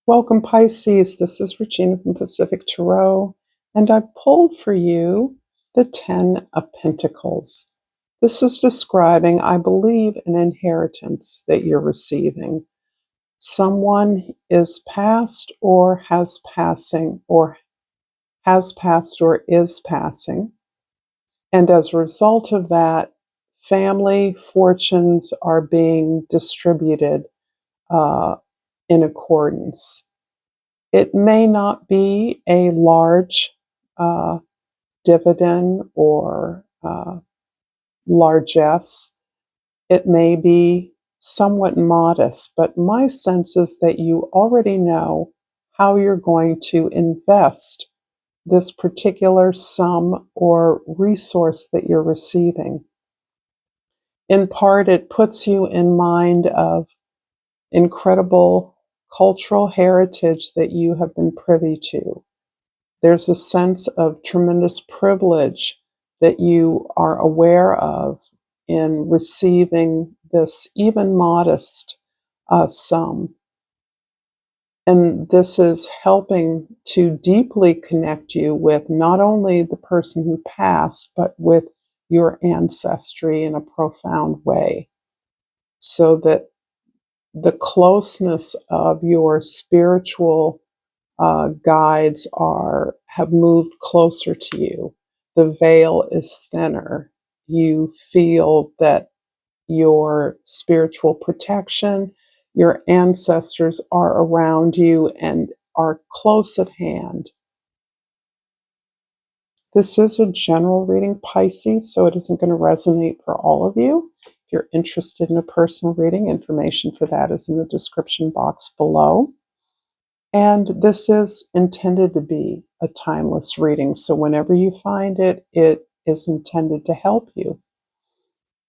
Welcome, Pisces. This is Regina from Pacific Tarot, and I've pulled for you the 10 of Pentacles. This is describing, I believe, an inheritance that you're receiving. Someone is past or has passing, or has passed or is passing. And as a result of that, family fortunes are being distributed in accordance. It may not be a large dividend or largesse. It may be somewhat modest, but my sense is that you already know how you're going to invest this particular sum or resource that you're receiving. In part, it puts you in mind of incredible cultural heritage that you have been privy to. There's a sense of tremendous privilege that you are aware of in receiving this even modest sum. And this is helping to deeply connect you with not only the person who passed, but with your ancestry in a profound way, so that the closeness of your spiritual guides have moved closer to you. The veil is thinner. You feel that your spiritual protection, your ancestors are around you and are close at hand. This is a general reading, Pisces, so it isn't going to resonate for all of you. If you're interested in a personal reading, information for that is in the description box below. And this is intended to be a timeless reading, so whenever you find it, it is intended to help you.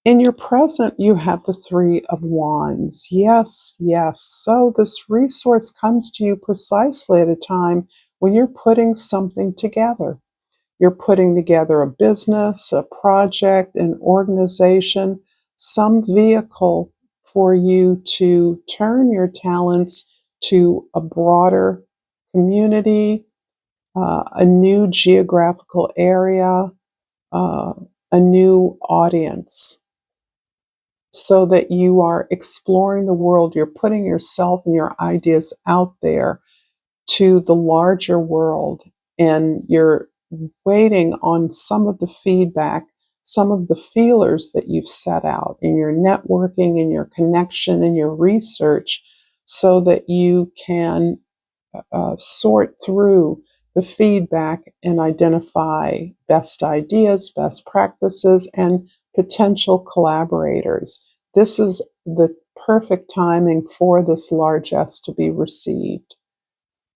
In your present, you have the Three of Wands. Yes, yes. So this resource comes to you precisely at a time when you're putting something together. You're putting together a business, a project, an organization, some vehicle for you to turn your talents to a broader community, a new geographical area, a new audience, so that you are exploring the world. You're putting yourself and your ideas out there to the larger world, and you're waiting on some of the feedback, some of the feelers that you've set out in your networking, in your connection, in your research, so that you can sort through the feedback and identify best ideas, best practices, and potential collaborators. This is the perfect timing for this largesse to be received,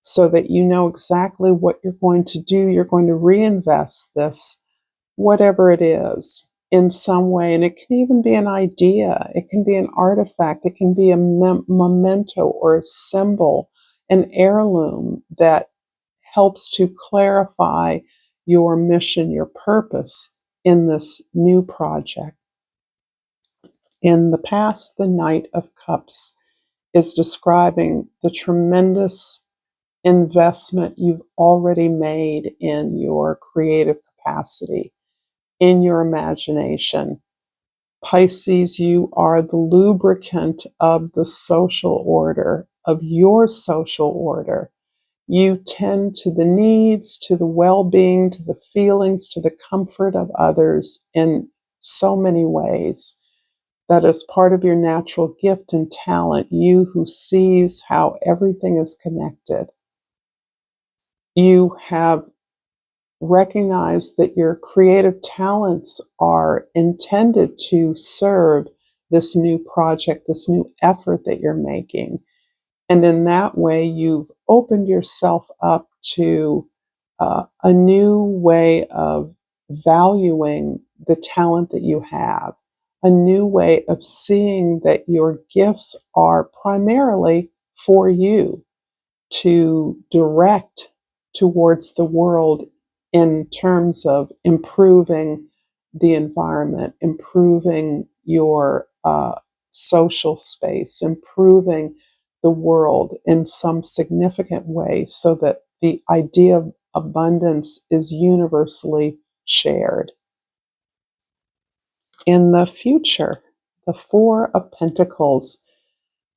so that you know exactly what you're going to do. You're going to reinvest this, whatever it is, in some way. And it can even be an idea. It can be an artifact. It can be a memento or a symbol, an heirloom that helps to clarify your mission, your purpose in this new project. In the past, the Knight of Cups is describing the tremendous investment you've already made in your creative capacity, in your imagination. Pisces, you are the lubricant of the social order, of your social order. You tend to the needs, to the well-being, to the feelings, to the comfort of others in so many ways. That is part of your natural gift and talent, you who sees how everything is connected. You have recognized that your creative talents are intended to serve this new project, this new effort that you're making. And in that way, you've opened yourself up to a new way of valuing the talent that you have, a new way of seeing that your gifts are primarily for you to direct towards the world in terms of improving the environment, improving your social space, improving the world in some significant way so that the idea of abundance is universally shared. In the future, the Four of Pentacles,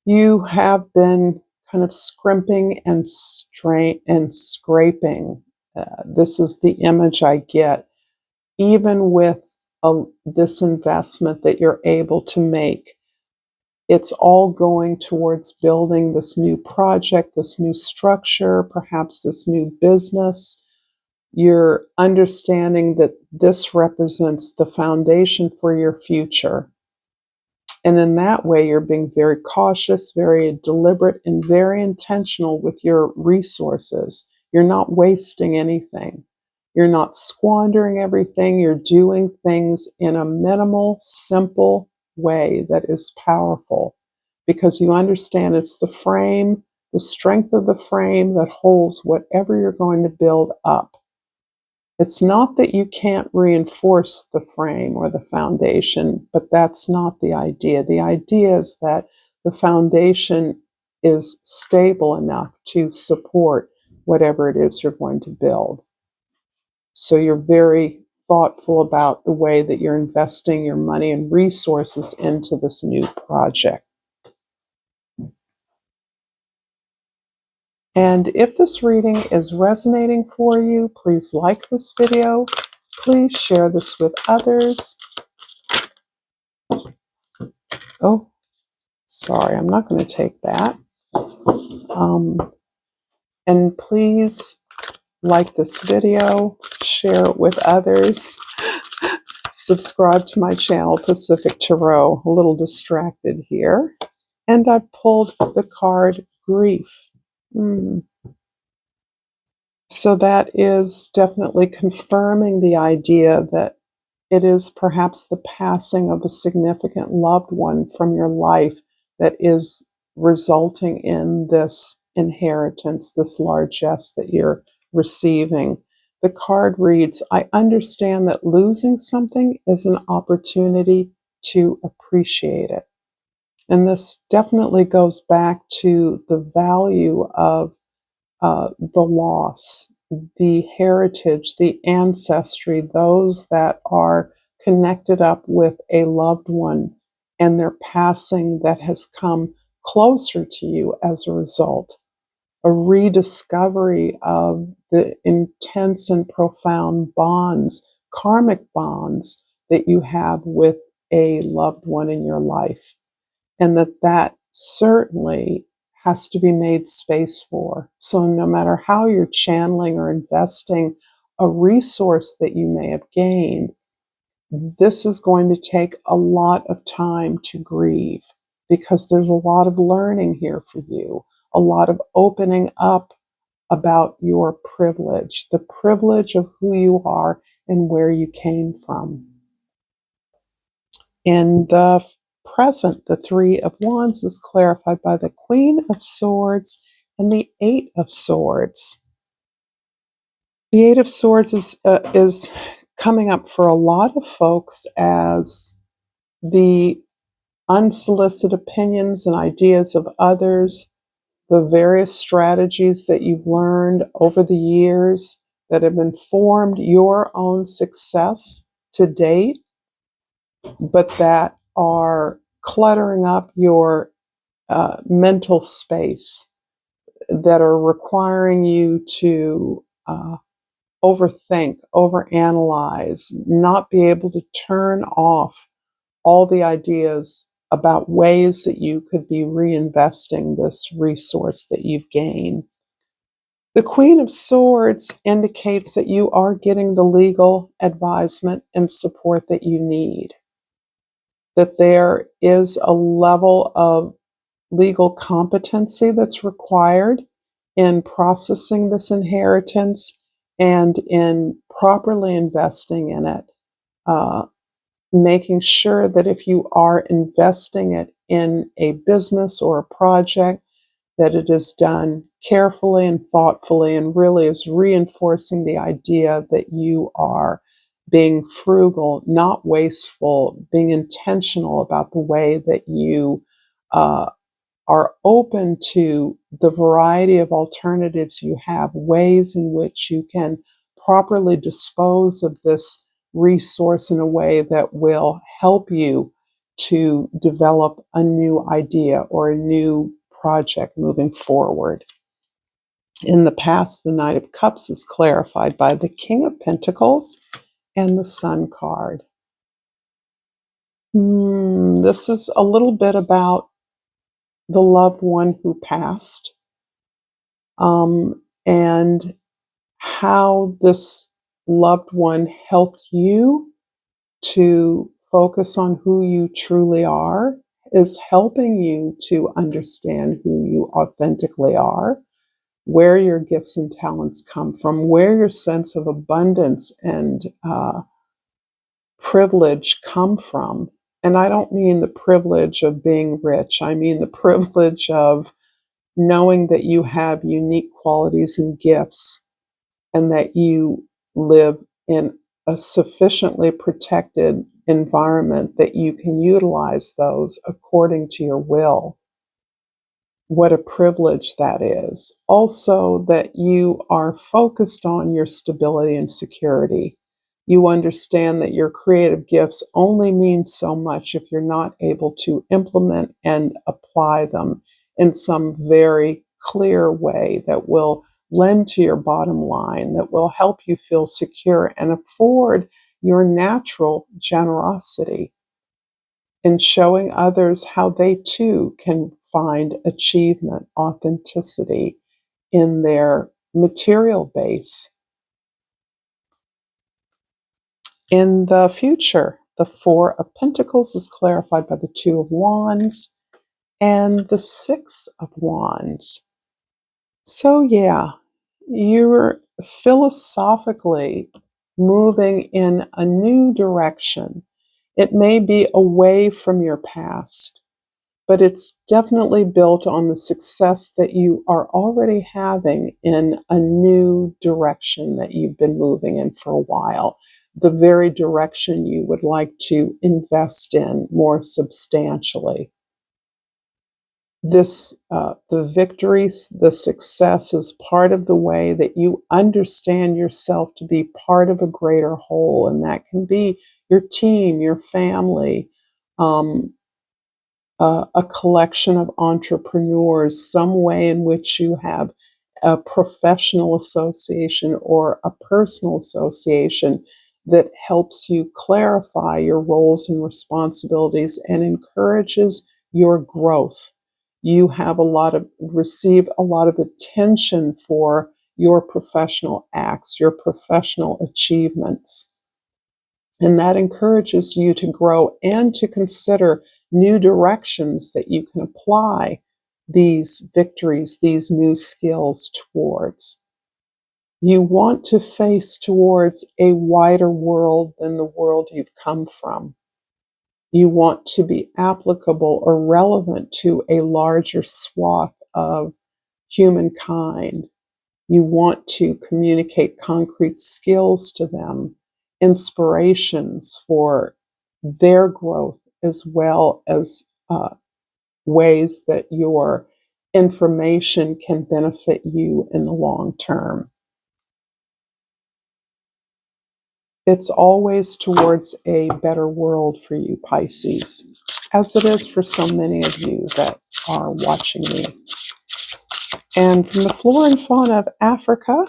you have been kind of scrimping and scraping. This is the image I get. Even with this investment that you're able to make, it's all going towards building this new project, this new structure, perhaps this new business. You're understanding that this represents the foundation for your future. And in that way, you're being very cautious, very deliberate, and very intentional with your resources. You're not wasting anything. You're not squandering everything. You're doing things in a minimal, simple way that is powerful because you understand it's the frame, the strength of the frame that holds whatever you're going to build up. It's not that you can't reinforce the frame or the foundation, but that's not the idea. The idea is that the foundation is stable enough to support whatever it is you're going to build. So you're very thoughtful about the way that you're investing your money and resources into this new project. And if this reading is resonating for you, please like this video. Please share this with others. Oh, sorry, I'm not going to take that. And please like this video, share it with others. Subscribe to my channel, Pacific Tarot. A little distracted here. And I pulled the card Grief. So that is definitely confirming the idea that it is perhaps the passing of a significant loved one from your life that is resulting in this inheritance, this largesse that you're receiving. The card reads, I understand that losing something is an opportunity to appreciate it. And this definitely goes back to the value of the loss, the heritage, the ancestry, those that are connected up with a loved one and their passing that has come closer to you as a result. A rediscovery of the intense and profound bonds, karmic bonds that you have with a loved one in your life. And that certainly has to be made space for. So no matter how you're channeling or investing a resource that you may have gained, this is going to take a lot of time to grieve because there's a lot of learning here for you, a lot of opening up about your privilege, the privilege of who you are and where you came from. In the present, the Three of Wands is clarified by the Queen of Swords and the Eight of Swords. The Eight of Swords is coming up for a lot of folks as the unsolicited opinions and ideas of others, the various strategies that you've learned over the years that have informed your own success to date, but that are cluttering up your mental space, that are requiring you to overthink, overanalyze, not be able to turn off all the ideas about ways that you could be reinvesting this resource that you've gained. The Queen of Swords indicates that you are getting the legal advisement and support that you need, that there is a level of legal competency that's required in processing this inheritance and in properly investing in it, making sure that if you are investing it in a business or a project, that it is done carefully and thoughtfully and really is reinforcing the idea that you are being frugal, not wasteful, being intentional about the way that you are open to the variety of alternatives you have, ways in which you can properly dispose of this resource in a way that will help you to develop a new idea or a new project moving forward. In the past, the Knight of Cups is clarified by the King of Pentacles and the Sun card. This is a little bit about the loved one who passed, and how this loved one helped you to focus on who you truly are, is helping you to understand who you authentically are, where your gifts and talents come from, where your sense of abundance and privilege come from. And I don't mean the privilege of being rich. I mean the privilege of knowing that you have unique qualities and gifts, and that you live in a sufficiently protected environment that you can utilize those according to your will. What a privilege that is. Also, that you are focused on your stability and security. You understand that your creative gifts only mean so much if you're not able to implement and apply them in some very clear way that will lend to your bottom line, that will help you feel secure and afford your natural generosity in showing others how they too can find achievement, authenticity in their material base. In the future, the Four of Pentacles is clarified by the Two of Wands and the Six of Wands. So yeah, you're philosophically moving in a new direction. It may be away from your past, but it's definitely built on the success that you are already having in a new direction that you've been moving in for a while, the very direction you would like to invest in more substantially. The victories, the success is part of the way that you understand yourself to be part of a greater whole, and that can be your team, your family, a collection of entrepreneurs, some way in which you have a professional association or a personal association that helps you clarify your roles and responsibilities and encourages your growth. You have received a lot of attention for your professional acts, your professional achievements. And that encourages you to grow and to consider new directions that you can apply these victories, these new skills towards. You want to face towards a wider world than the world you've come from. You want to be applicable or relevant to a larger swath of humankind. You want to communicate concrete skills to them, inspirations for their growth, as well as ways that your information can benefit you in the long term. It's always towards a better world for you, Pisces, as it is for so many of you that are watching me. And from the flora and fauna of Africa,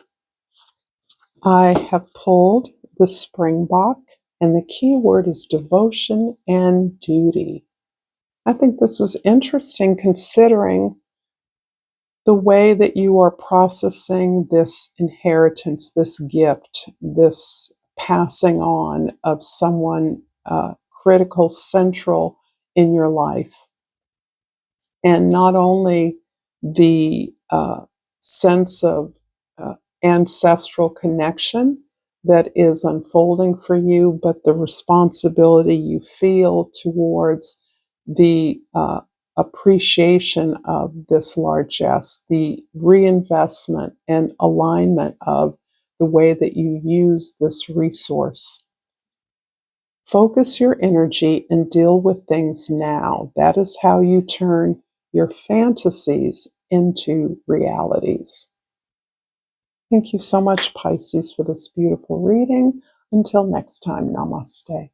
I have pulled the Springbok, and the key word is devotion and duty. I think this is interesting considering the way that you are processing this inheritance, this gift, this passing on of someone critical, central in your life. And not only the sense of ancestral connection that is unfolding for you, but the responsibility you feel towards the appreciation of this largesse, the reinvestment and alignment of the way that you use this resource. Focus your energy and deal with things now. That is how you turn your fantasies into realities. Thank you so much, Pisces, for this beautiful reading. Until next time, namaste.